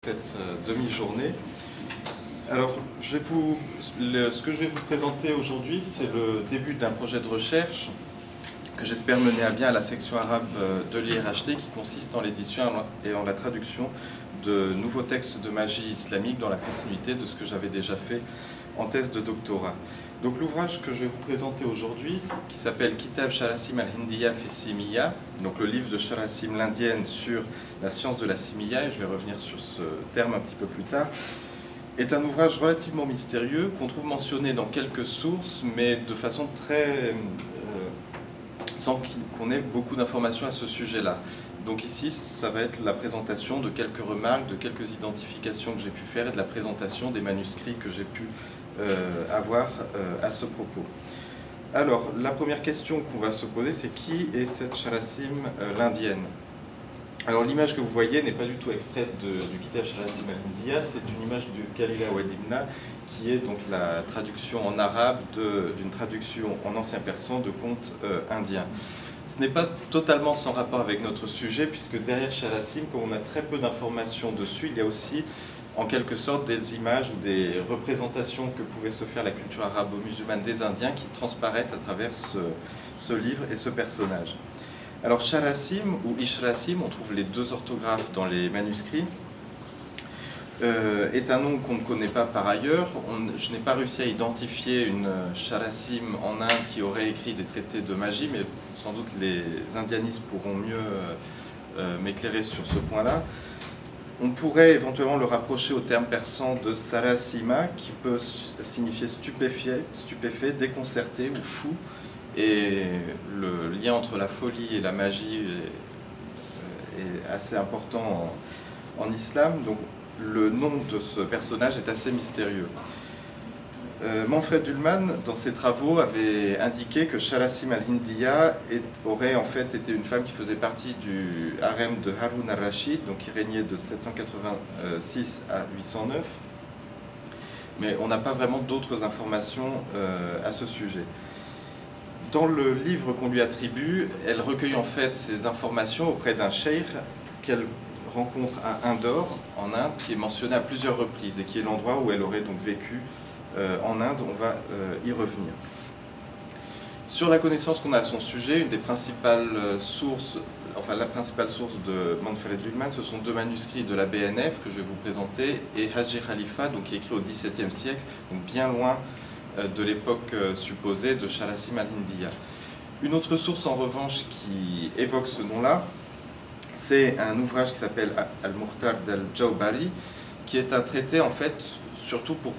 Cette demi-journée. Alors, ce que je vais vous présenter aujourd'hui, c'est le début d'un projet de recherche que j'espère mener à bien à la section arabe de l'IRHT, qui consiste en l'édition et en la traduction de nouveaux textes de magie islamique dans la continuité de ce que j'avais déjà fait en thèse de doctorat. Donc l'ouvrage que je vais vous présenter aujourd'hui, qui s'appelle Kitab Sharasim al-Hindiya fi Simiyya, donc le livre de Sharasim l'indienne sur la science de la simiyya, et je vais revenir sur ce terme un petit peu plus tard, est un ouvrage relativement mystérieux qu'on trouve mentionné dans quelques sources, mais de façon très... sans qu'on ait beaucoup d'informations à ce sujet-là. Donc ici, ça va être la présentation de quelques remarques, de quelques identifications que j'ai pu faire et de la présentation des manuscrits que j'ai pu avoir à ce propos. Alors, la première question qu'on va se poser, c'est qui est cette Sharasim l'indienne? Alors l'image que vous voyez n'est pas du tout extraite du Kitab Sharasim al-Hindiya, c'est une image du Khalila Wadibna, qui est donc la traduction en arabe d'une traduction en ancien persan de contes indiens. Ce n'est pas totalement sans rapport avec notre sujet, puisque derrière Sharasim, comme on a très peu d'informations dessus, il y a aussi en quelque sorte des images ou des représentations que pouvait se faire la culture arabo-musulmane des Indiens qui transparaissent à travers ce livre et ce personnage. Alors Sharasim ou Ishrasim, on trouve les deux orthographes dans les manuscrits, est un nom qu'on ne connaît pas par ailleurs. Je n'ai pas réussi à identifier une Sharasim en Inde qui aurait écrit des traités de magie, mais sans doute les indianistes pourront mieux m'éclairer sur ce point-là. On pourrait éventuellement le rapprocher au terme persan de Sarasima, qui peut signifier stupéfait, déconcerté ou fou. Et le lien entre la folie et la magie est assez important en islam. Donc le nom de ce personnage est assez mystérieux. Manfred Ullmann, dans ses travaux, avait indiqué que Sharasim al-Hindiya aurait en fait été une femme qui faisait partie du harem de Harun al-Rashid, donc qui régnait de 786 à 809. Mais on n'a pas vraiment d'autres informations à ce sujet. Dans le livre qu'on lui attribue, elle recueille en fait ces informations auprès d'un cheikh qu'elle rencontre à Indore, en Inde, qui est mentionné à plusieurs reprises et qui est l'endroit où elle aurait donc vécu en Inde. On va y revenir. Sur la connaissance qu'on a à son sujet, une des principales sources, enfin la principale source de Manfred Ullmann, ce sont deux manuscrits de la BNF que je vais vous présenter, et Haji Khalifa, donc qui est écrit au XVIIe siècle, donc bien loin de l'époque supposée de Sharasim al-Hindiya. Une autre source en revanche qui évoque ce nom-là, c'est un ouvrage qui s'appelle Al-Muhtar d'Al-Jawbari, qui est un traité en fait surtout pour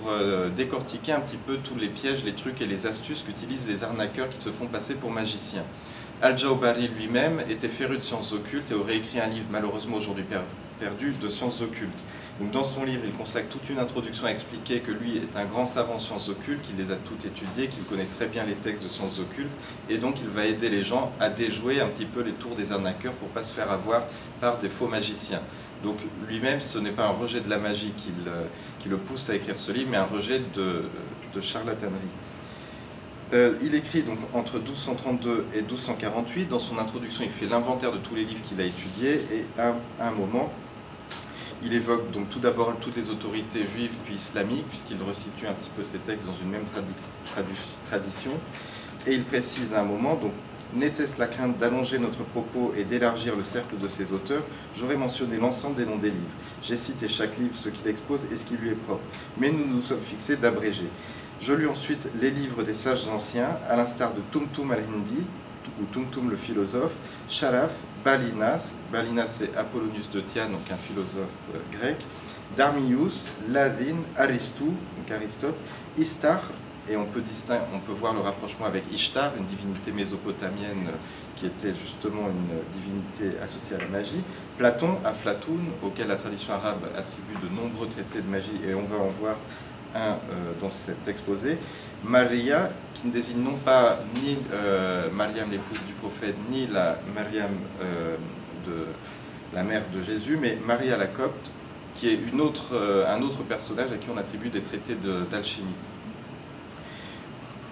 décortiquer un petit peu tous les pièges, les trucs et les astuces qu'utilisent les arnaqueurs qui se font passer pour magiciens. Al-Jawbari lui-même était féru de sciences occultes et aurait écrit un livre malheureusement aujourd'hui perdu de sciences occultes. Donc dans son livre, il consacre toute une introduction à expliquer que lui est un grand savant en sciences occultes, qu'il les a toutes étudiées, qu'il connaît très bien les textes de sciences occultes, et donc il va aider les gens à déjouer un petit peu les tours des arnaqueurs pour ne pas se faire avoir par des faux magiciens. Donc lui-même, ce n'est pas un rejet de la magie qui le pousse à écrire ce livre, mais un rejet de charlatanerie. Il écrit donc entre 1232 et 1248. Dans son introduction, il fait l'inventaire de tous les livres qu'il a étudiés, et à un moment, il évoque donc tout d'abord toutes les autorités juives puis islamiques, puisqu'il resitue un petit peu ces textes dans une même tradition. Et il précise à un moment, donc, n'était-ce la crainte d'allonger notre propos et d'élargir le cercle de ses auteurs, j'aurais mentionné l'ensemble des noms des livres. J'ai cité chaque livre, ce qu'il expose et ce qui lui est propre. Mais nous nous sommes fixés d'abréger. Je lus ensuite les livres des sages anciens, à l'instar de Tumtum al-Hindi, ou Tumtum le philosophe, Sharaf, Balinas, Balinas c'est Apollonius de Tyane, donc un philosophe grec, Darmius, Lavin, Aristou, donc Aristote, Istar, et on peut voir le rapprochement avec Ishtar, une divinité mésopotamienne qui était justement une divinité associée à la magie, Platon, Aflatoun, auquel la tradition arabe attribue de nombreux traités de magie, et on va en voir un dans cet exposé, Maria, qui ne désigne non pas ni Mariam l'épouse du prophète, ni la Mariam la mère de Jésus, mais Maria la Copte, qui est un autre personnage à qui on attribue des traités d'alchimie.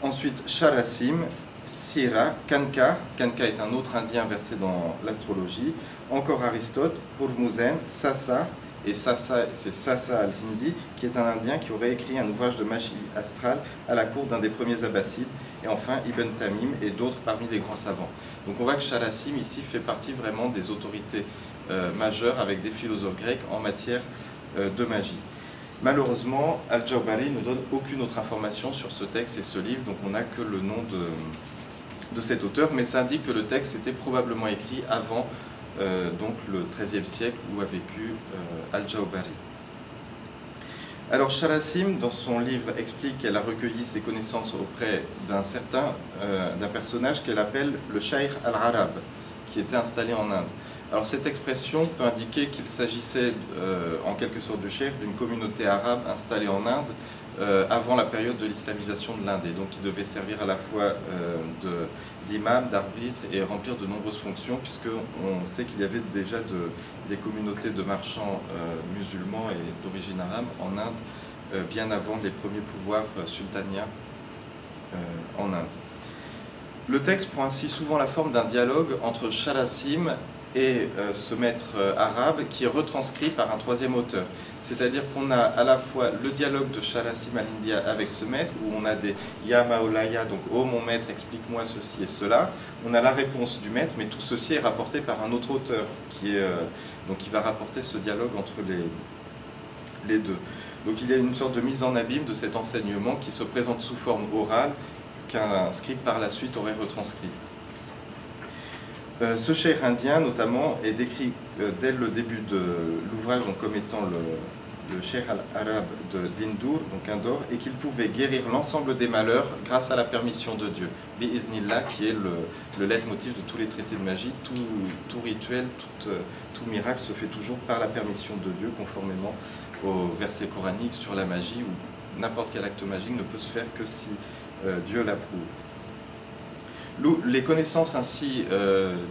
Ensuite, Sharasim, Sira, Kanka. Kanka est un autre indien versé dans l'astrologie. Encore Aristote, Hormuzen, Sassa, et c'est Sasa al-Hindi, qui est un Indien qui aurait écrit un ouvrage de magie astrale à la cour d'un des premiers Abbassides, et enfin Ibn Tamim et d'autres parmi les grands savants. Donc on voit que Charasim ici fait partie vraiment des autorités majeures avec des philosophes grecs en matière de magie. Malheureusement, Al-Jawbari ne donne aucune autre information sur ce texte et ce livre, donc on n'a que le nom de cet auteur, mais ça indique que le texte était probablement écrit avant donc le XIIIe siècle où a vécu Al-Jawbari. Alors Charasim, dans son livre, explique qu'elle a recueilli ses connaissances auprès d'un personnage qu'elle appelle le Shaykh al-Arab, qui était installé en Inde. Alors cette expression peut indiquer qu'il s'agissait en quelque sorte du cheikh d'une communauté arabe installée en Inde avant la période de l'islamisation de l'Inde, et donc il devait servir à la fois d'imam, d'arbitre et remplir de nombreuses fonctions, puisqu'on sait qu'il y avait déjà des communautés de marchands musulmans et d'origine arabe en Inde bien avant les premiers pouvoirs sultaniens en Inde. Le texte prend ainsi souvent la forme d'un dialogue entre Charasim et ce maître arabe qui est retranscrit par un troisième auteur. C'est-à-dire qu'on a à la fois le dialogue de Charasim al-India avec ce maître, où on a des « Ya Maulaya », donc « Oh mon maître, explique-moi ceci et cela ». On a la réponse du maître, mais tout ceci est rapporté par un autre auteur, donc qui va rapporter ce dialogue entre les deux. Donc il y a une sorte de mise en abîme de cet enseignement qui se présente sous forme orale, qu'un scribe par la suite aurait retranscrit. Ce cheikh indien, notamment, est décrit dès le début de l'ouvrage comme étant le cheikh al-Arab d'Indour, donc Indore, et qu'il pouvait guérir l'ensemble des malheurs grâce à la permission de Dieu. Bi-iznillah, qui est le leitmotiv de tous les traités de magie. Tout rituel, tout miracle se fait toujours par la permission de Dieu, conformément au verset coranique sur la magie, où n'importe quel acte magique ne peut se faire que si Dieu l'approuve. Les connaissances ainsi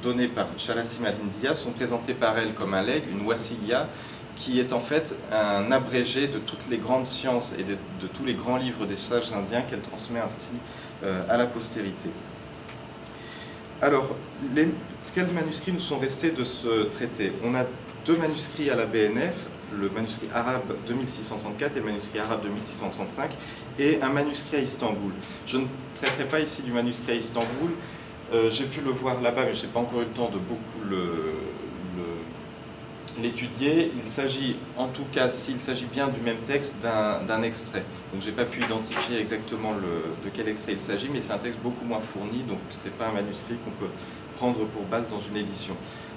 données par Charasim al-Hindiya sont présentées par elle comme un legs, une wasiya, qui est en fait un abrégé de toutes les grandes sciences et de tous les grands livres des sages indiens qu'elle transmet ainsi à la postérité. Alors, quels manuscrits nous sont restés de ce traité? On a deux manuscrits à la BNF, le manuscrit arabe de 1634 et le manuscrit arabe de 1635, et un manuscrit à Istanbul. Je ne traiterai pas ici du manuscrit à Istanbul, j'ai pu le voir là-bas, mais je n'ai pas encore eu le temps de beaucoup l'étudier. Il s'agit, en tout cas, s'il s'agit bien du même texte, d'un extrait. Donc je n'ai pas pu identifier exactement de quel extrait il s'agit, mais c'est un texte beaucoup moins fourni, donc ce n'est pas un manuscrit qu'on peut prendre pour base dans une édition.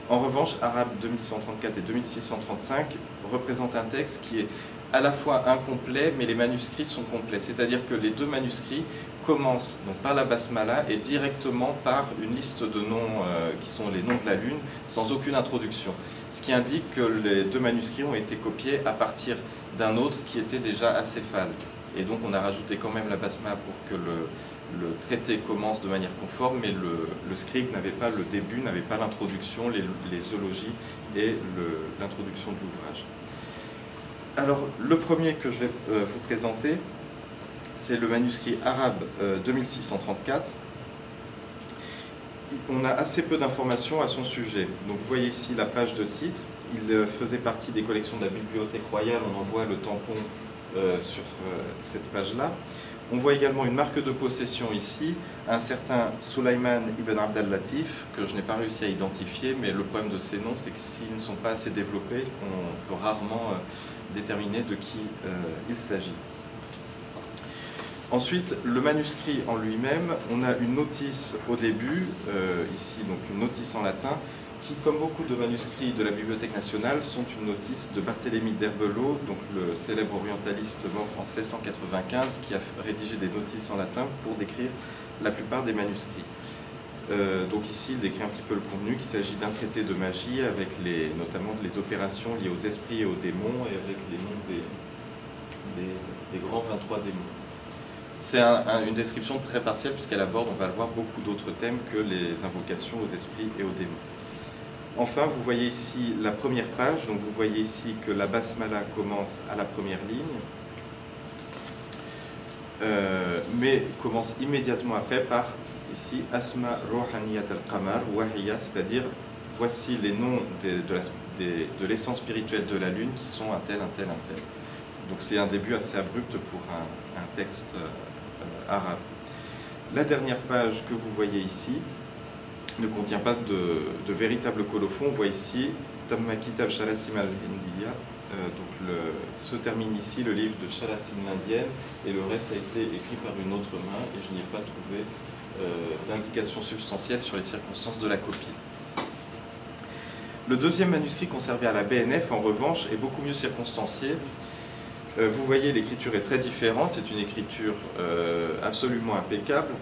En revanche, Arabe 2134 et 2635 représentent un texte qui est à la fois incomplet, mais les manuscrits sont complets. C'est-à-dire que les deux manuscrits commencent donc par la basmala et directement par une liste de noms qui sont les noms de la lune, sans aucune introduction. Ce qui indique que les deux manuscrits ont été copiés à partir d'un autre qui était déjà acéphale. Et donc on a rajouté quand même la basmala pour que le traité commence de manière conforme, mais le scribe n'avait pas le début, n'avait pas l'introduction, les eulogies et l'introduction de l'ouvrage. Alors, le premier que je vais vous présenter, c'est le manuscrit arabe 2634. On a assez peu d'informations à son sujet. Donc, vous voyez ici la page de titre. Il faisait partie des collections de la Bibliothèque royale. On en voit le tampon sur cette page-là. On voit également une marque de possession ici, un certain Sulaiman ibn Abd al-Latif, que je n'ai pas réussi à identifier, mais le problème de ces noms, c'est que s'ils ne sont pas assez développés, on peut rarement déterminer de qui il s'agit. Ensuite, le manuscrit en lui-même, on a une notice au début, ici donc une notice en latin, qui, comme beaucoup de manuscrits de la Bibliothèque nationale, sont une notice de Barthélemy d'Herbelot, donc le célèbre orientaliste mort en 1695, qui a rédigé des notices en latin pour décrire la plupart des manuscrits. Donc ici, il décrit un petit peu le contenu, qu'il s'agit d'un traité de magie avec notamment les opérations liées aux esprits et aux démons, et avec les noms des grands 23 démons. C'est une description très partielle puisqu'elle aborde, on va le voir, beaucoup d'autres thèmes que les invocations aux esprits et aux démons. Enfin, vous voyez ici la première page, donc vous voyez ici que la basmala commence à la première ligne, mais commence immédiatement après par, ici, Asma Rouhaniyat al-Qamar, Wahiya, c'est-à-dire voici les noms de l'essence spirituelle de la Lune qui sont un tel, un tel, un tel. Donc c'est un début assez abrupt pour un texte arabe. La dernière page que vous voyez ici ne contient pas de véritable colophon. On voit ici Tamma Kitab Shalasim al-Hindiya. Se termine ici le livre de Shalasim l'indienne, et le reste a été écrit par une autre main, et je n'y ai pas trouvé d'indication substantielle sur les circonstances de la copie. Le deuxième manuscrit conservé à la BNF, en revanche, est beaucoup mieux circonstancié. Vous voyez, l'écriture est très différente, c'est une écriture absolument impeccable.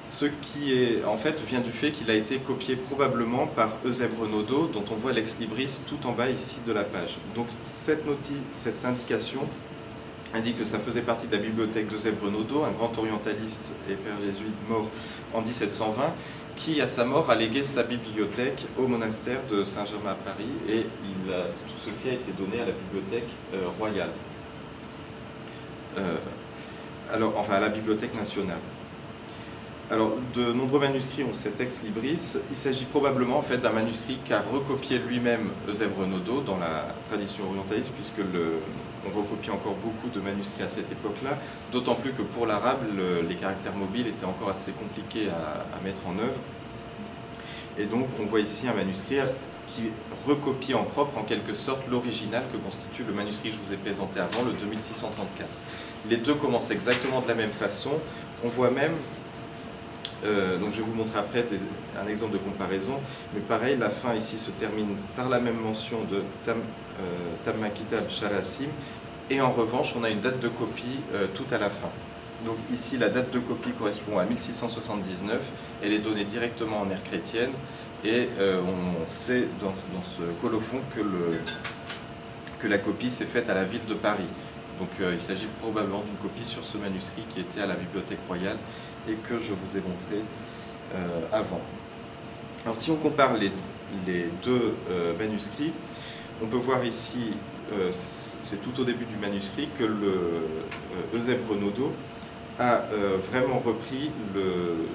Ce qui est, en fait, vient du fait qu'il a été copié probablement par Eusèbe Renaudot, dont on voit l'ex-libris tout en bas ici de la page. Donc cette indication indique que ça faisait partie de la bibliothèque d'Eusèbe Renaudot, un grand orientaliste et père jésuite mort en 1720, qui, à sa mort, a légué sa bibliothèque au monastère de Saint-Germain à Paris, et tout ceci a été donné à la bibliothèque royale, à la bibliothèque nationale. Alors, de nombreux manuscrits ont cet ex-libris. Il s'agit probablement en fait d'un manuscrit qu'a recopié lui-même Eusèbe Renaudot dans la tradition orientaliste, puisque on recopie encore beaucoup de manuscrits à cette époque-là, d'autant plus que pour l'arabe, les caractères mobiles étaient encore assez compliqués à mettre en œuvre. Et donc, on voit ici un manuscrit qui recopie en propre, en quelque sorte, l'original que constitue le manuscrit que je vous ai présenté avant, le 2634. Les deux commencent exactement de la même façon. On voit même... donc je vais vous montrer après un exemple de comparaison, mais pareil, la fin ici se termine par la même mention de Tamma Kitab Shalasim, et en revanche on a une date de copie tout à la fin. Donc ici la date de copie correspond à 1679, elle est donnée directement en ère chrétienne, et on sait dans ce colophon que la copie s'est faite à la ville de Paris. Donc il s'agit probablement d'une copie sur ce manuscrit qui était à la Bibliothèque royale et que je vous ai montré avant. Alors si on compare les deux manuscrits, on peut voir ici, c'est tout au début du manuscrit, que Eusèbe Renaudot a vraiment repris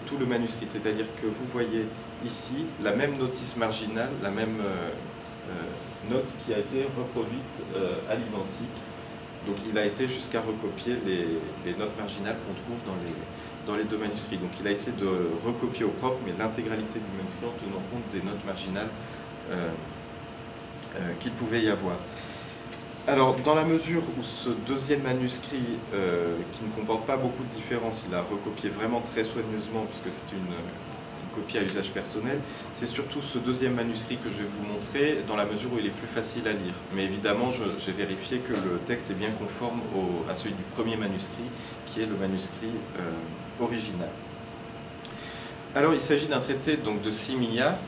tout le manuscrit. C'est-à-dire que vous voyez ici la même notice marginale, la même note qui a été reproduite à l'identique. Donc il a été jusqu'à recopier les notes marginales qu'on trouve dans les deux manuscrits. Donc il a essayé de recopier au propre, mais l'intégralité du manuscrit en tenant compte des notes marginales qu'il pouvait y avoir. Alors, dans la mesure où ce deuxième manuscrit, qui ne comporte pas beaucoup de différences, il a recopié vraiment très soigneusement, puisque c'est une copie à usage personnel, c'est surtout ce deuxième manuscrit que je vais vous montrer, dans la mesure où il est plus facile à lire. Mais évidemment, j'ai vérifié que le texte est bien conforme à celui du premier manuscrit, qui est le manuscrit original. Alors, il s'agit d'un traité donc, de Simia.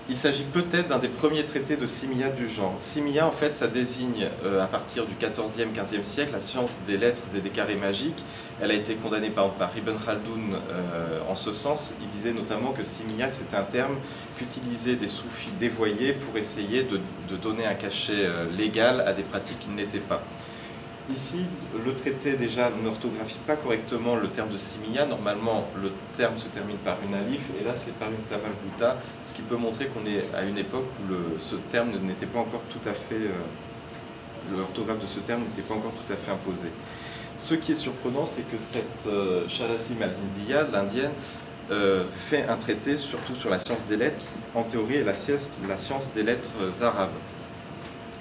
Il s'agit peut-être d'un des premiers traités de simia du genre. Simia, en fait, ça désigne, à partir du XIVe, XVe siècle, la science des lettres et des carrés magiques. Elle a été condamnée par Ibn Khaldoun en ce sens. Il disait notamment que simia, c'est un terme qu'utilisaient des soufis dévoyés pour essayer de donner un cachet légal à des pratiques qui ne l'étaient pas. Ici, le traité déjà n'orthographie pas correctement le terme de simia. Normalement, le terme se termine par une alif, et là c'est par une tamalguta, ce qui peut montrer qu'on est à une époque où ce terme n'était pas encore tout à fait, l'orthographe de ce terme n'était pas encore tout à fait imposé. Ce qui est surprenant, c'est que cette Shalasim al-Hindiya, l'indienne, fait un traité surtout sur la science des lettres, qui en théorie est la science des lettres arabes.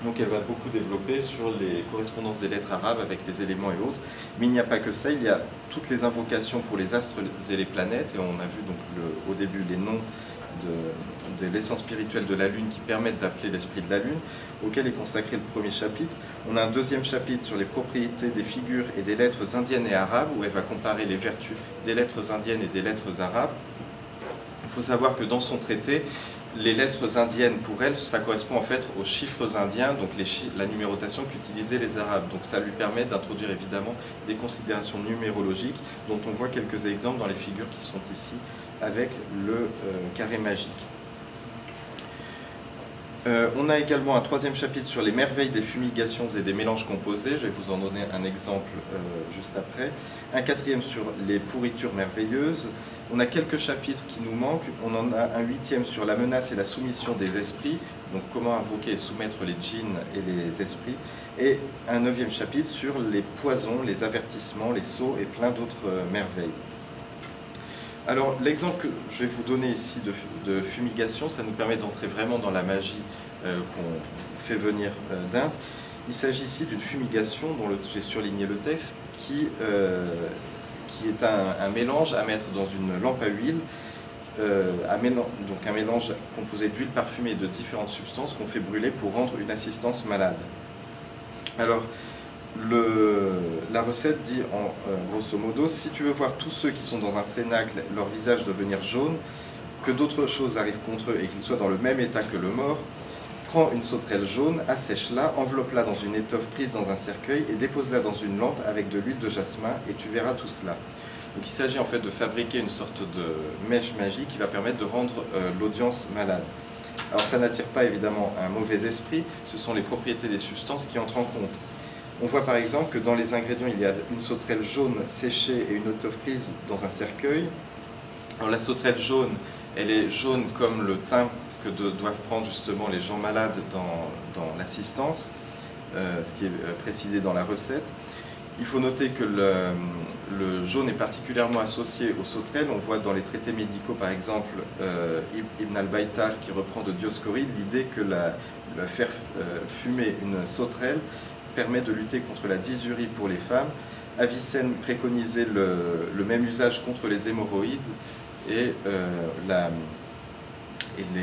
Donc elle va beaucoup développer sur les correspondances des lettres arabes avec les éléments et autres. Mais il n'y a pas que ça, il y a toutes les invocations pour les astres et les planètes. Et on a vu donc au début les noms de l'essence spirituelle de la Lune qui permettent d'appeler l'esprit de la Lune, auquel est consacré le premier chapitre. On a un deuxième chapitre sur les propriétés des figures et des lettres indiennes et arabes, où elle va comparer les vertus des lettres indiennes et des lettres arabes. Il faut savoir que dans son traité, les lettres indiennes, pour elle, ça correspond en fait aux chiffres indiens, donc la numérotation qu'utilisaient les Arabes. Donc ça lui permet d'introduire évidemment des considérations numérologiques, dont on voit quelques exemples dans les figures qui sont ici, avec le carré magique. On a également un troisième chapitre sur les merveilles des fumigations et des mélanges composés. Je vais vous en donner un exemple juste après. Un quatrième sur les pourritures merveilleuses. On a quelques chapitres qui nous manquent. On en a un 8e sur la menace et la soumission des esprits, donc comment invoquer et soumettre les djinns et les esprits, et un 9e chapitre sur les poisons, les avertissements, les sceaux et plein d'autres merveilles. Alors l'exemple que je vais vous donner ici de fumigation, ça nous permet d'entrer vraiment dans la magie qu'on fait venir d'Inde. Il s'agit ici d'une fumigation dont j'ai surligné le texte qui est un mélange à mettre dans une lampe à huile, donc un mélange composé d'huile parfumée et de différentes substances qu'on fait brûler pour rendre une assistance malade. Alors, la recette dit grosso modo, si tu veux voir tous ceux qui sont dans un cénacle, leur visage devenir jaune, que d'autres choses arrivent contre eux et qu'ils soient dans le même état que le mort, prends une sauterelle jaune, assèche-la, enveloppe-la dans une étoffe prise dans un cercueil et dépose-la dans une lampe avec de l'huile de jasmin et tu verras tout cela. Donc il s'agit en fait de fabriquer une sorte de mèche magique qui va permettre de rendre l'audience malade. Alors ça n'attire pas évidemment un mauvais esprit, ce sont les propriétés des substances qui entrent en compte. On voit par exemple que dans les ingrédients il y a une sauterelle jaune séchée et une étoffe prise dans un cercueil. Alors la sauterelle jaune, elle est jaune comme le teint que doivent prendre justement les gens malades dans l'assistance, ce qui est précisé dans la recette. Il faut noter que le jaune est particulièrement associé aux sauterelles. On voit dans les traités médicaux par exemple Ibn al-Baytar qui reprend de Dioscoride l'idée que faire fumer une sauterelle permet de lutter contre la dysurie pour les femmes. Avicenne préconisait le même usage contre les hémorroïdes et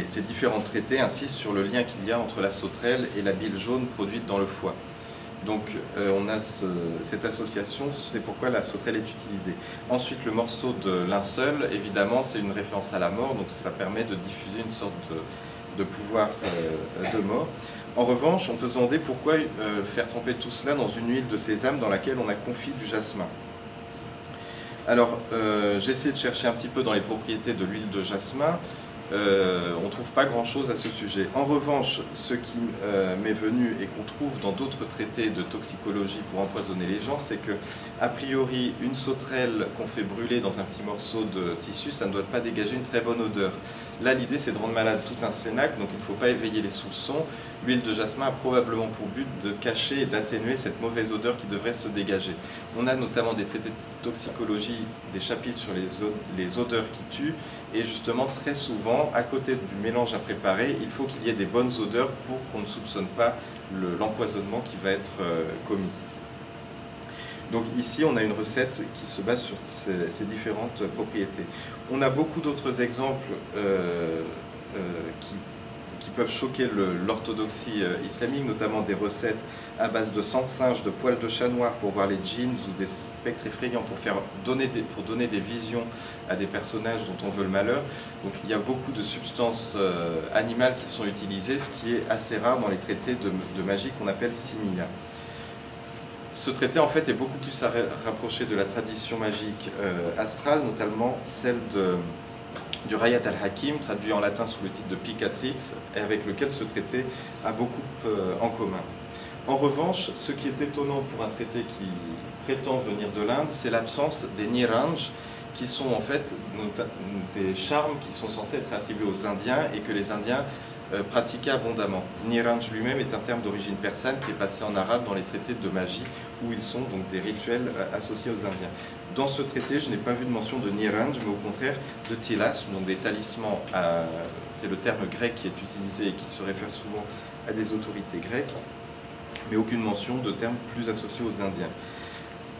ces différents traités insistent sur le lien qu'il y a entre la sauterelle et la bile jaune produite dans le foie. Donc on a cette association, c'est pourquoi la sauterelle est utilisée. Ensuite, le morceau de linceul, évidemment, c'est une référence à la mort, donc ça permet de diffuser une sorte de pouvoir de mort. En revanche, on peut se demander pourquoi faire tremper tout cela dans une huile de sésame dans laquelle on a confit du jasmin. Alors, j'ai essayé de chercher un petit peu dans les propriétés de l'huile de jasmin. On ne trouve pas grand-chose à ce sujet. En revanche, ce qui m'est venu et qu'on trouve dans d'autres traités de toxicologie pour empoisonner les gens, c'est que, a priori, une sauterelle qu'on fait brûler dans un petit morceau de tissu, ça ne doit pas dégager une très bonne odeur. Là, l'idée, c'est de rendre malade tout un cénacle, donc il ne faut pas éveiller les soupçons. L'huile de jasmin a probablement pour but de cacher et d'atténuer cette mauvaise odeur qui devrait se dégager. On a notamment des traités de toxicologie, des chapitres sur les odeurs qui tuent, et justement, très souvent, à côté du mélange à préparer, il faut qu'il y ait des bonnes odeurs pour qu'on ne soupçonne pas l'empoisonnement qui va être commis. Donc ici, on a une recette qui se base sur ces différentes propriétés. On a beaucoup d'autres exemples qui peuvent choquer l'orthodoxie islamique, notamment des recettes à base de sang de singe, de poils de chat noir pour voir les djinns ou des spectres effrayants pour donner des visions à des personnages dont on veut le malheur. Donc il y a beaucoup de substances animales qui sont utilisées, ce qui est assez rare dans les traités de magie qu'on appelle simia. Ce traité en fait est beaucoup plus rapproché de la tradition magique astrale, notamment celle du Rayat al-Hakim, traduit en latin sous le titre de Picatrix, et avec lequel ce traité a beaucoup en commun. En revanche, ce qui est étonnant pour un traité qui prétend venir de l'Inde, c'est l'absence des niranj, qui sont en fait des charmes qui sont censés être attribués aux Indiens et que les Indiens pratiquaient abondamment. Niranj lui-même est un terme d'origine persane qui est passé en arabe dans les traités de magie, où ils sont donc des rituels associés aux Indiens. Dans ce traité, je n'ai pas vu de mention de niranj, mais au contraire de tilas, donc des talismans, c'est le terme grec qui est utilisé et qui se réfère souvent à des autorités grecques, mais aucune mention de termes plus associés aux Indiens.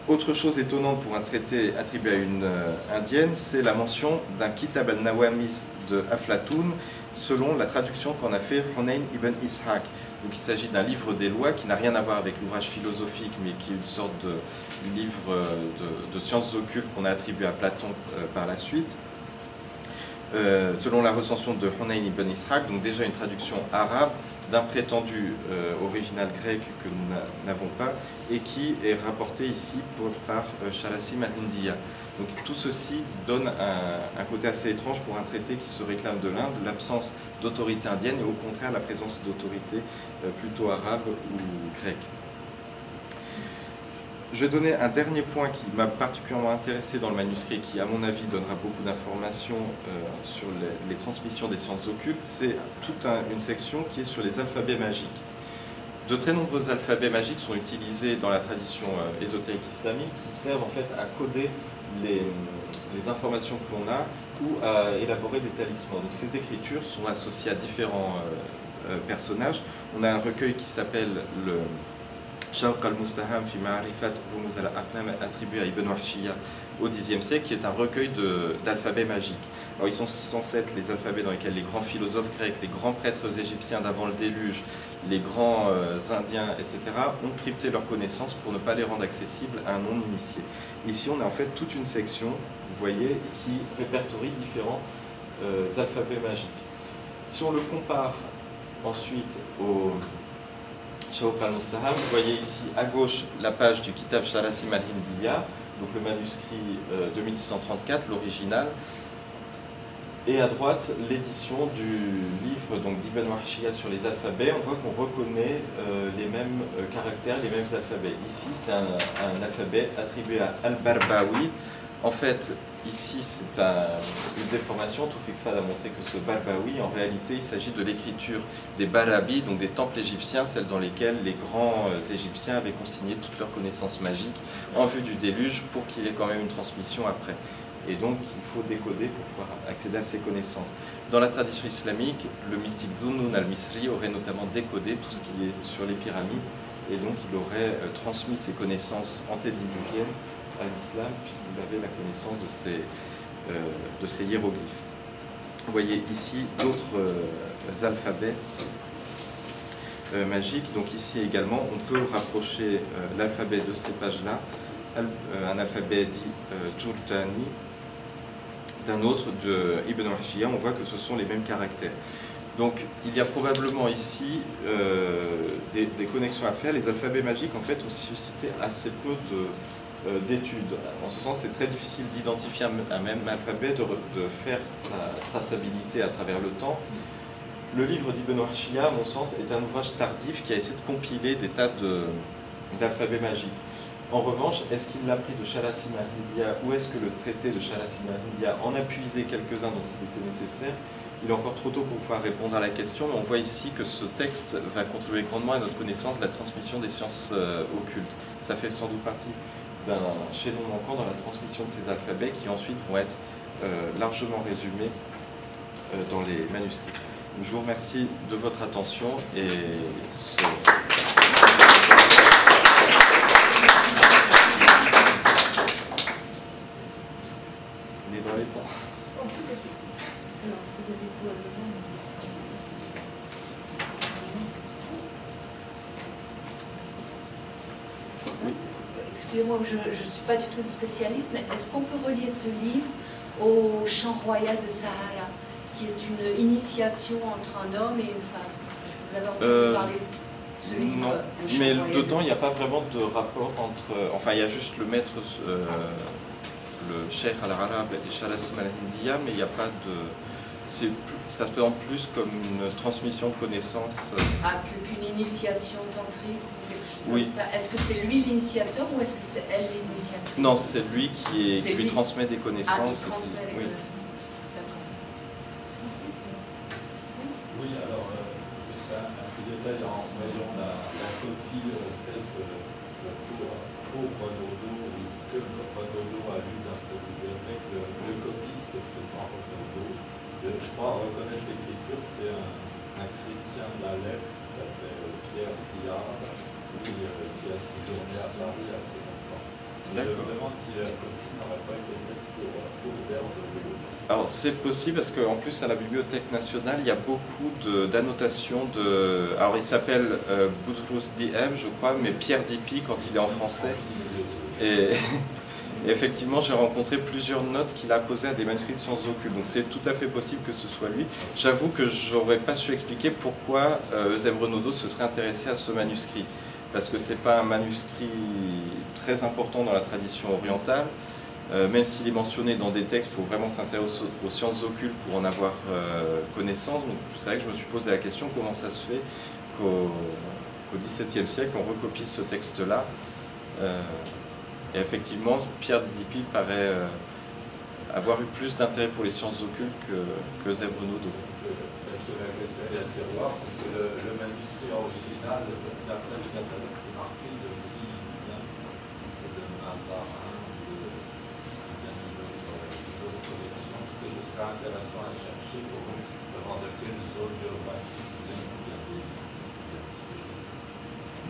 Autre chose étonnante pour un traité attribué à une indienne, c'est la mention d'un Kitab al-Nawamis de Aflatoun, selon la traduction qu'en a fait Hunayn ibn Ishaq. Donc il s'agit d'un livre des lois qui n'a rien à voir avec l'ouvrage philosophique, mais qui est une sorte de livre de sciences occultes qu'on a attribué à Platon par la suite. Selon la recension de Hunayn ibn Ishaq, donc déjà une traduction arabe d'un prétendu original grec que nous n'avons pas et qui est rapporté ici par Sharasim al-Hindiya. Donc tout ceci donne un côté assez étrange pour un traité qui se réclame de l'Inde, l'absence d'autorité indienne et au contraire la présence d'autorité plutôt arabe ou grecque. Je vais donner un dernier point qui m'a particulièrement intéressé dans le manuscrit et qui, à mon avis, donnera beaucoup d'informations sur les transmissions des sciences occultes. C'est toute une section qui est sur les alphabets magiques. De très nombreux alphabets magiques sont utilisés dans la tradition ésotérique islamique qui servent en fait à coder les informations que l'on a ou à élaborer des talismans. Donc ces écritures sont associées à différents personnages. On a un recueil qui s'appelle le Shawq al-Mustaham fi Ma'rifat Rumuz al-Aqlam attribué à Ibn Wahshiyya au Xe siècle, qui est un recueil d'alphabets magiques. Alors, ils sont censés être les alphabets dans lesquels les grands philosophes grecs, les grands prêtres égyptiens d'avant le déluge, les grands indiens, etc., ont crypté leurs connaissances pour ne pas les rendre accessibles à un non-initié. Ici, on a en fait toute une section, vous voyez, qui répertorie différents alphabets magiques. Si on le compare ensuite au Shawq al-Mustaham, vous voyez ici à gauche la page du Kitab Sharasim al-Hindiya, donc le manuscrit de 1634, l'original, et à droite l'édition du livre d'Ibn Wahshiyya sur les alphabets. On voit qu'on reconnaît les mêmes caractères, les mêmes alphabets. Ici c'est un alphabet attribué à Al-Barbawi. En fait, ici c'est une déformation. Toufiq Fad a montré que ce Barbawi, en réalité, il s'agit de l'écriture des Barabi, donc des temples égyptiens, celles dans lesquelles les grands Égyptiens avaient consigné toutes leurs connaissances magiques en vue du déluge pour qu'il y ait quand même une transmission après. Et donc il faut décoder pour pouvoir accéder à ces connaissances. Dans la tradition islamique, le mystique Zunnun al-Misri aurait notamment décodé tout ce qui est sur les pyramides, et donc il aurait transmis ses connaissances antédiluviennes à l'islam, puisqu'il avait la connaissance de ces hiéroglyphes. Vous voyez ici d'autres alphabets magiques. Donc ici également, on peut rapprocher l'alphabet de ces pages-là, un alphabet dit Jurjani, d'un autre de Ibn Wahshiyya. On voit que ce sont les mêmes caractères. Donc il y a probablement ici des connexions à faire. Les alphabets magiques en fait ont suscité assez peu d'études. En ce sens, c'est très difficile d'identifier un même alphabet, de faire sa traçabilité à travers le temps. Le livre d'Ibn Wahshiyya, à mon sens, est un ouvrage tardif qui a essayé de compiler des tas d'alphabets magiques. En revanche, est-ce qu'il l'a pris de Sharasim al-Hindiya ou est-ce que le traité de Sharasim al-Hindiya en a puisé quelques-uns dont il était nécessaire? Il est encore trop tôt pour pouvoir répondre à la question, mais on voit ici que ce texte va contribuer grandement à notre connaissance de la transmission des sciences occultes. Ça fait sans doute partie d'un chaînon manquant dans la transmission de ces alphabets qui ensuite vont être largement résumés dans les manuscrits. Donc, je vous remercie de votre attention et on est dans les temps. Oh, tout à fait. Alors, vous avez probablement une question. Oui. Excusez-moi, je ne suis pas du tout une spécialiste, mais est-ce qu'on peut relier ce livre au chant royal de Sahara, qui est une initiation entre un homme et une femme? Est-ce que vous avez entendu parler de ce livre? Non, mais dedans, il n'y a pas vraiment de rapport entre... Enfin, il y a juste le maître, le Cheikh al-Arab et Sharasim al-Hindiya, mais il n'y a pas de... Ça se présente plus comme une transmission de connaissances. Qu'une initiation tantrique ou quelque chose Oui. comme ça. Est-ce que c'est lui l'initiateur ou est-ce que c'est elle l'initiatrice? Non, c'est lui qui lui transmet des connaissances. Il transmet les oui. connaissances. D'accord. Oui, alors, juste un petit détail en voyant la copie faite pour Renaudot, ou que Renaudot a lu dans cette bibliothèque, le copiste, c'est pas Renaudot. Je crois reconnaître l'écriture, c'est un chrétien de la lettre qui s'appelle Pierre Diard, qui a séjourné à Paris assez longtemps. Je me demande si la copie n'aurait pas été faite pour Verbe. Alors c'est possible parce qu'en plus à la Bibliothèque nationale il y a beaucoup d'annotations alors il s'appelle Boutros Dieb je crois, mais Pierre Dipi quand il est en français. Et effectivement j'ai rencontré plusieurs notes qu'il a posées à des manuscrits de sciences occultes, donc c'est tout à fait possible que ce soit lui. J'avoue que j'aurais pas su expliquer pourquoi Eusèbe Renaudot se serait intéressé à ce manuscrit, parce que c'est pas un manuscrit très important dans la tradition orientale. Même s'il est mentionné dans des textes, il faut vraiment s'intéresser aux sciences occultes pour en avoir connaissance. Donc c'est vrai que je me suis posé la question comment ça se fait qu'au XVIIe siècle on recopie ce texte-là. Et effectivement, Pierre Dipi paraît avoir eu plus d'intérêt pour les sciences occultes que Zeb Renaudot. Parce que la question est à tiroir, parce que le manuscrit original, d'après le catalogue, c'est marqué de qui vient, si c'est de Mazarin ou de si vient d'une autre collection, parce que ce serait intéressant à chercher pour savoir de quelle zone géographique vient des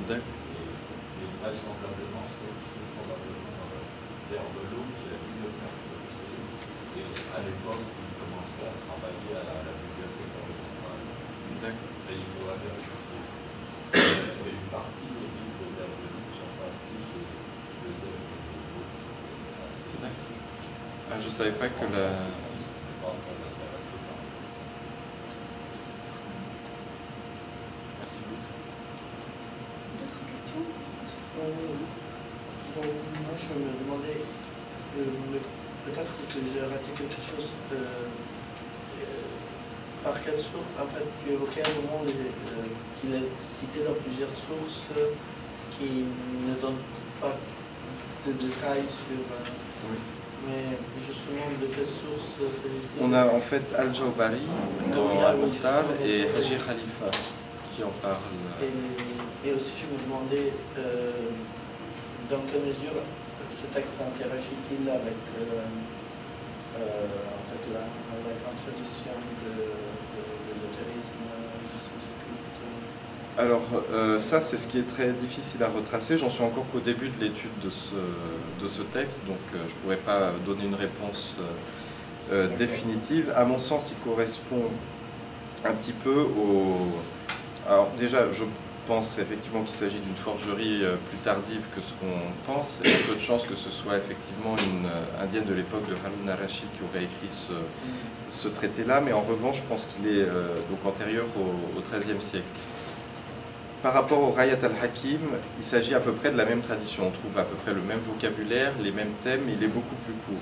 D'accord. Et vraisemblablement, c'est probablement d'Herbelot qui a dû le faire. Et à l'époque, il commençait à travailler à la bibliothèque orientale. Et il faudra vérifier. Et une partie des livres d'Herbelot sont passés chez deux Herbelot. Ah, je ne savais pas que la... Merci beaucoup. D'autres questions? Moi, je me demandais, peut-être que j'ai raté quelque chose. Par quelle source, en fait, auquel moment qu'il est cité dans plusieurs sources qui ne donnent pas de détails sur. Oui. Mais justement, de quelle source s'agit-il? On a en fait Al-Jawbari dans Al-Mukhtar et Haji Khalifa qui en parle. Et aussi, je me demandais dans quelle mesure ce texte interagit-il avec en fait, l'introduction de l'ésotérisme, du sens occulte. Alors ça c'est ce qui est très difficile à retracer, j'en suis encore qu'au début de l'étude de ce texte, donc je ne pourrais pas donner une réponse définitive. À mon sens il correspond un petit peu au... Alors déjà je pense effectivement qu'il s'agit d'une forgerie plus tardive que ce qu'on pense, et il y a peu de chances que ce soit effectivement une indienne de l'époque de Harun al-Rashid qui aurait écrit ce traité-là, mais en revanche je pense qu'il est donc antérieur au XIIIe siècle. Par rapport au Rayat al-Hakim, il s'agit à peu près de la même tradition. On trouve à peu près le même vocabulaire, les mêmes thèmes, mais il est beaucoup plus court.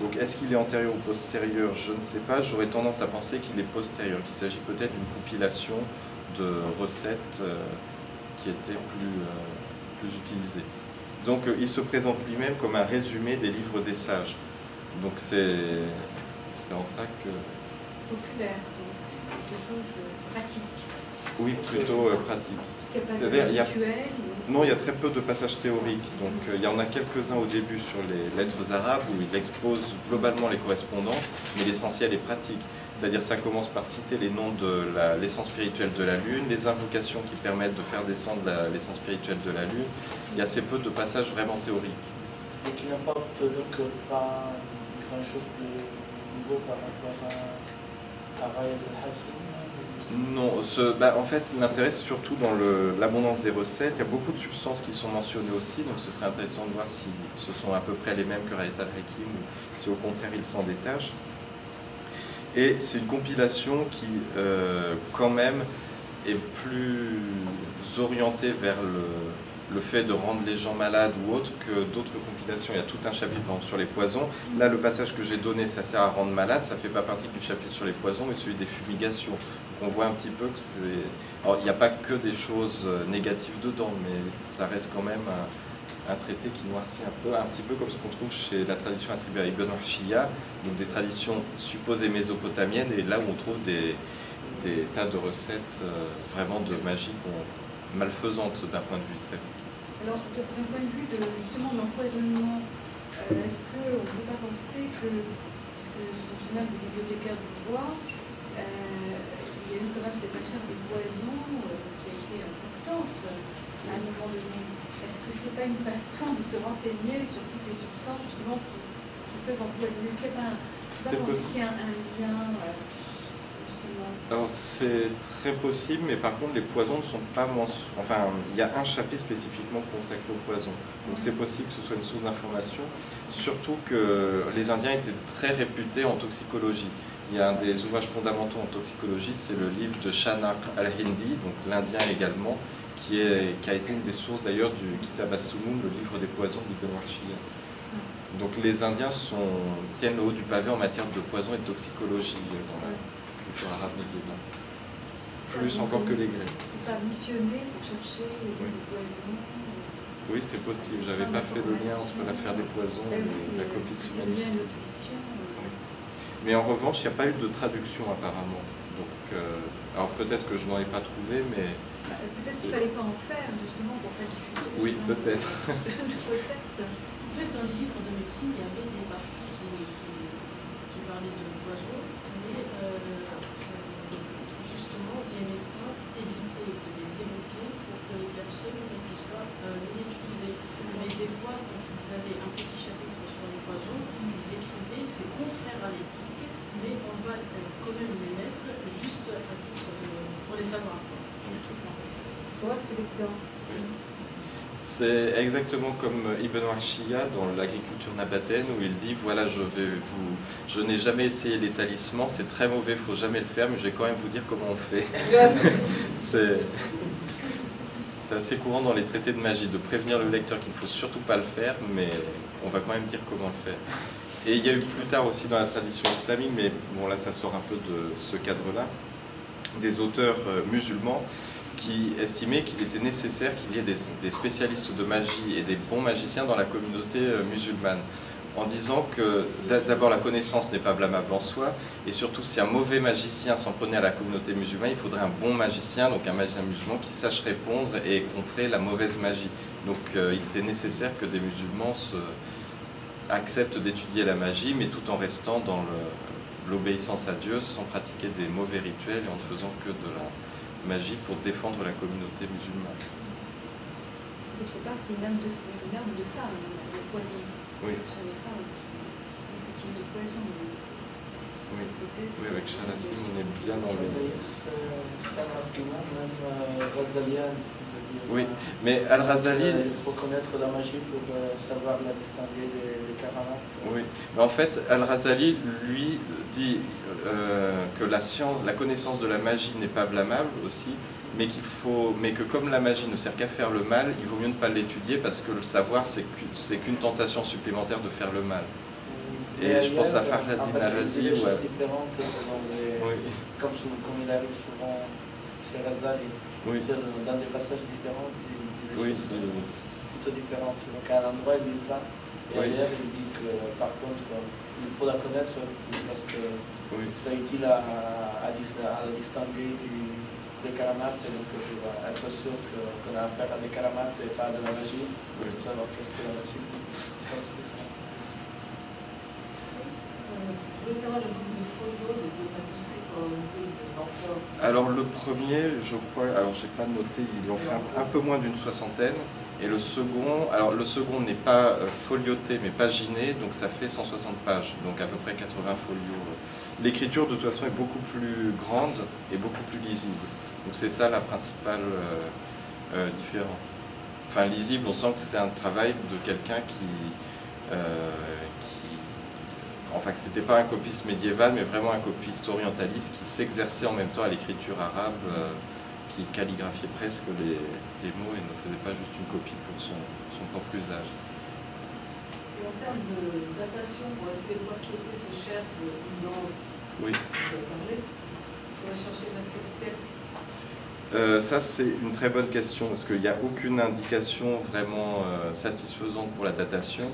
Donc est-ce qu'il est antérieur ou postérieur? Je ne sais pas. J'aurais tendance à penser qu'il est postérieur, qu'il s'agit peut-être d'une compilation de recettes qui étaient plus utilisées. Disons qu'il se présente lui-même comme un résumé des livres des sages. Donc c'est en ça que... Populaire, donc quelque chose pratique. Oui, plutôt pratique. Parce qu'il n'y a pas de rituel Non, il y a très peu de passages théoriques. Donc il y en a quelques-uns au début sur les lettres arabes où il expose globalement les correspondances, mais l'essentiel est pratique. C'est-à-dire ça commence par citer les noms de l'essence spirituelle de la Lune, les invocations qui permettent de faire descendre l'essence spirituelle de la Lune. Il y a assez peu de passages vraiment théoriques. Et qui n'apporte donc pas grand-chose de nouveau par rapport à Rayat al-Hakim? Non, en fait l'intérêt c'est surtout dans l'abondance des recettes. Il y a beaucoup de substances qui sont mentionnées aussi, donc ce serait intéressant de voir si ce sont à peu près les mêmes que Rayat al-Hakim ou si au contraire ils s'en détachent. Et c'est une compilation qui quand même est plus orientée vers le fait de rendre les gens malades ou autre que d'autres compilations. Il y a tout un chapitre par exemple, sur les poisons. Là, le passage que j'ai donné, ça sert à rendre malade, ça ne fait pas partie du chapitre sur les poisons, mais celui des fumigations. Donc on voit un petit peu que c'est... Alors, il n'y a pas que des choses négatives dedans, mais ça reste quand même un traité qui noircit un petit peu comme ce qu'on trouve chez la tradition attribuée à Ibn Wahshiyya, donc des traditions supposées mésopotamiennes, et là où on trouve des tas de recettes vraiment de magie malfaisantes d'un point de vue sérieux. Alors, d'un point de vue de justement l'empoisonnement, est-ce qu'on ne peut pas penser que, puisque sont tout de même des bibliothécaires du roi, il y a eu quand même cette affaire de poison qui a été importante à un moment donné. Est-ce que ce n'est pas une façon de se renseigner sur toutes les substances justement qui peuvent empoisonner? Est-ce qu'il n'y a pas un lien justement? Alors c'est très possible, mais par contre les poisons ne sont pas mentionnés. Enfin, il y a un chapitre spécifiquement consacré aux poisons. Donc c'est possible que ce soit une source d'information. Surtout que les Indiens étaient très réputés en toxicologie. Il y a un des ouvrages fondamentaux en toxicologie, c'est le livre de Shahnaq al-Hindi, donc l'Indien également, qui a été une des sources d'ailleurs du Kitab as-Sumum, le livre des poisons d'Ibn Wahshiyya. Donc les Indiens tiennent le haut du pavé en matière de poison et de toxicologie dans la culture arabe médiévale. Plus encore que les Grecs. Ça a missionné pour chercher les poisons. Oui, c'est possible. J'avais pas fait le lien entre l'affaire des poisons et la copie de ce manuscrit. Oui. Mais en revanche, il n'y a pas eu de traduction apparemment. Donc, alors peut-être que je n'en ai pas trouvé, mais... Peut-être qu'il ne fallait pas en faire, justement, pour pas diffuser. Oui, peut-être. De recettes. En fait, dans le livre de médecine, il y avait des parties qui parlaient de poisons, mais justement, les médecins évitaient de les évoquer pour que les personnes ne puissent pas les utiliser. Mais des fois, quand ils avaient un petit chapitre sur les poisons, ils écrivaient « c'est contraire à l'éthique, mais on va quand même les mettre juste à titre pour les savoir ». C'est ça. Il faut voir ce qu'il y a dedans. C'est exactement comme Ibn Wahshiyya dans l'agriculture nabatéenne où il dit voilà, je n'ai jamais essayé les talismans, c'est très mauvais, il ne faut jamais le faire, mais je vais quand même vous dire comment on fait. C'est assez courant dans les traités de magie de prévenir le lecteur qu'il ne faut surtout pas le faire, mais on va quand même dire comment le faire. Et il y a eu plus tard aussi dans la tradition islamique, mais bon là ça sort un peu de ce cadre-là, des auteurs musulmans qui estimaient qu'il était nécessaire qu'il y ait des spécialistes de magie et des bons magiciens dans la communauté musulmane, en disant que d'abord la connaissance n'est pas blâmable en soi, et surtout si un mauvais magicien s'en prenait à la communauté musulmane, il faudrait un bon magicien, donc un magicien musulman qui sache répondre et contrer la mauvaise magie. Donc il était nécessaire que des musulmans acceptent d'étudier la magie, mais tout en restant dans l'obéissance à Dieu, sans pratiquer des mauvais rituels et en ne faisant que de la magie pour défendre la communauté musulmane. D'autre part, c'est une arme de femme, le poison. Oui. Ce sont les femmes qui utilisent le poison. Oui, oui, avec Chalasim, on est bien dans le... C'est un argument même razalien. Oui, mais Al-Razali... Il faut connaître la magie pour savoir la distinguer des karamates. Oui, mais en fait, Al-Razali, lui, dit que la science, la connaissance de la magie n'est pas blâmable aussi, mais que comme la magie ne sert qu'à faire le mal, il vaut mieux ne pas l'étudier parce que le savoir, c'est qu'une tentation supplémentaire de faire le mal. Et je pense à Fakhreddin Al-Razi. Il y a des choses différentes selon les... Oui. Comme il arrive souvent chez Razali. Oui. Dans des passages différents, des oui, choses plutôt différentes. Donc à un endroit, il dit ça, et oui. ailleurs, il dit que par contre, il faut la connaître parce que oui. c'est utile à distinguer des karamates, donc pour être sûr qu'on a affaire à des karamates et pas de la magie. Il faut savoir qu'est-ce que la magie. Je voulais savoir le nombre de photos de manuscrits qu'a monté l'auteur. Alors le premier, je crois, alors j'ai pas noté, ils ont fait un peu moins d'une soixantaine, et le second n'est pas folioté mais paginé, donc ça fait 160 pages, donc à peu près 80 folios. L'écriture de toute façon est beaucoup plus grande et beaucoup plus lisible, donc c'est ça la principale différence. Enfin lisible, on sent que c'est un travail de quelqu'un enfin que c'était pas un copiste médiéval, mais vraiment un copiste orientaliste qui s'exerçait en même temps à l'écriture arabe, qui calligraphiait presque les mots et ne faisait pas juste une copie pour son propre usage. Et en termes de datation, pour essayer de voir qui était ce cher dont oui. vous avez parlé, il faudrait chercher dans quel siècle? Ça c'est une très bonne question, parce qu'il n'y a aucune indication vraiment satisfaisante pour la datation.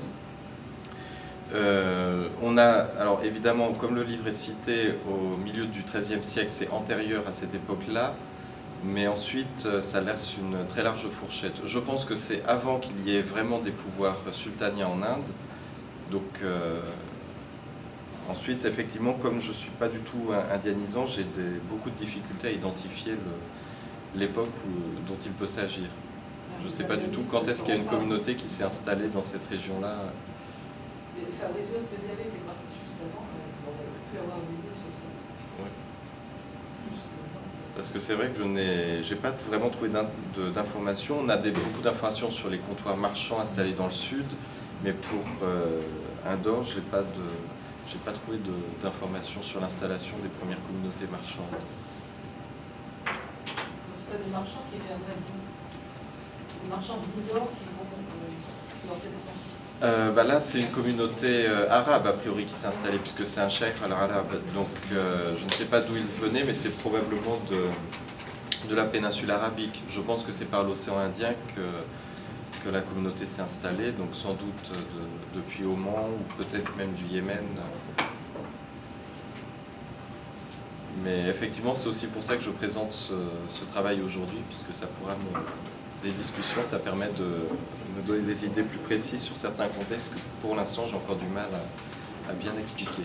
Alors évidemment, comme le livre est cité au milieu du XIIIe siècle, c'est antérieur à cette époque-là, mais ensuite ça laisse une très large fourchette. Je pense que c'est avant qu'il y ait vraiment des pouvoirs sultaniens en Inde. Donc ensuite, effectivement, comme je ne suis pas du tout indianisant, j'ai beaucoup de difficultés à identifier l'époque dont il peut s'agir. Je ne sais pas du tout quand est-ce qu'il y a une communauté qui s'est installée dans cette région-là. Mais Fabrizio Speziale était parti juste avant, on aurait pu avoir une idée sur ça. Oui. Parce que c'est vrai que je n'ai pas vraiment trouvé d'informations. On a beaucoup d'informations sur les comptoirs marchands installés dans le sud, mais pour Indore, je n'ai pas trouvé d'informations sur l'installation des premières communautés marchandes. Donc c'est des marchands qui viendraient d'où? Les marchands d'Indore qui vont dans quel sens? Là, c'est une communauté arabe, a priori, qui s'est installée, puisque c'est un cheikh al-arabe. Donc, je ne sais pas d'où il venait, mais c'est probablement de la péninsule arabique. Je pense que c'est par l'océan Indien que la communauté s'est installée, donc sans doute depuis Oman ou peut-être même du Yémen. Mais effectivement, c'est aussi pour ça que je présente ce travail aujourd'hui, puisque ça pourra des discussions, ça permet de me donner des idées plus précises sur certains contextes que pour l'instant j'ai encore du mal à bien expliquer.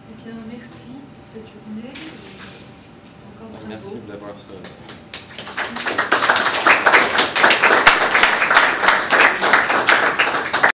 Eh bien, merci pour cette journée. Encore bravo. Merci d'avoir... Merci.